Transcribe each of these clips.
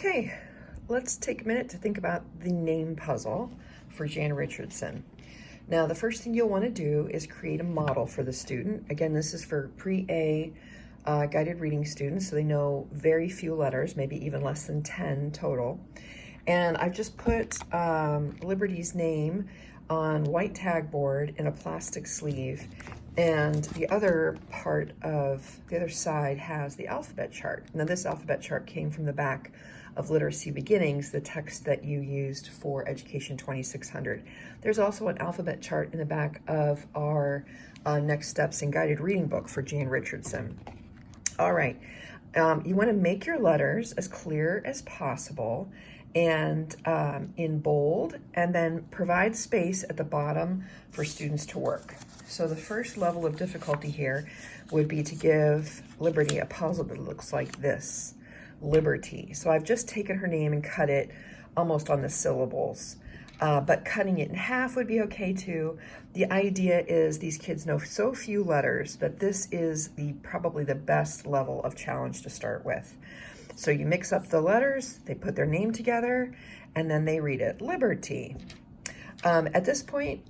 Okay, let's take a minute to think about the name puzzle for Jan Richardson. Now, the first thing you'll want to do is create a model for the student. Again, this is for pre-A guided reading students, so they know very few letters, maybe even less than 10 total. And I've just put Liberty's name on white tag board in a plastic sleeve, and the other side has the alphabet chart. Now, this alphabet chart came from the back of Literacy Beginnings, the text that you used for Education 2600. There's also an alphabet chart in the back of our Next Steps in Guided Reading book for Jan Richardson. All right, you want to make your letters as clear as possible and in bold, and then provide space at the bottom for students to work. So the first level of difficulty here would be to give Liberty a puzzle that looks like this, Liberty. So I've just taken her name and cut it almost on the syllables, but cutting it in half would be okay too. The idea is these kids know so few letters that this is probably the best level of challenge to start with. So you mix up the letters, they put their name together, and then they read it, Liberty. At this point,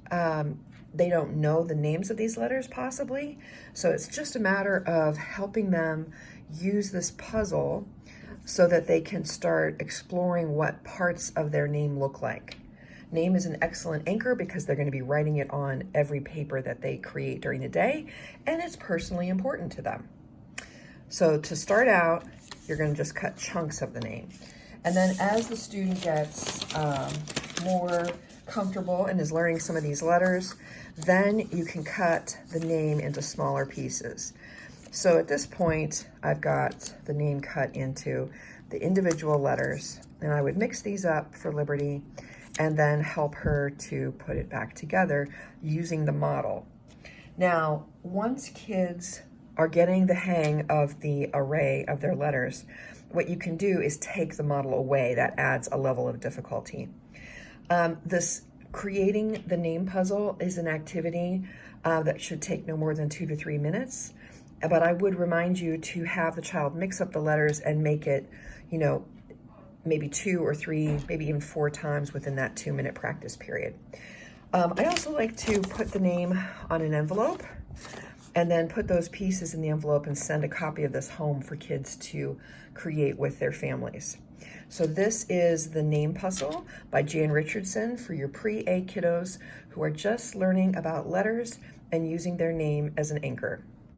they don't know the names of these letters possibly, so it's just a matter of helping them use this puzzle so that they can start exploring what parts of their name look like. Name is an excellent anchor because they're going to be writing it on every paper that they create during the day, and it's personally important to them. So to start out, you're going to just cut chunks of the name. And then as the student gets more comfortable and is learning some of these letters, then you can cut the name into smaller pieces. So at this point, I've got the name cut into the individual letters, and I would mix these up for Liberty and then help her to put it back together using the model. Now, once kids are getting the hang of the array of their letters, what you can do is take the model away. That adds a level of difficulty. This creating the name puzzle is an activity that should take no more than 2 to 3 minutes. But I would remind you to have the child mix up the letters and make it, maybe 2 or 3, maybe even 4 times within that 2-minute practice period. I also like to put the name on an envelope and then put those pieces in the envelope and send a copy of this home for kids to create with their families. So this is the name puzzle by Jan Richardson for your pre-A kiddos who are just learning about letters and using their name as an anchor.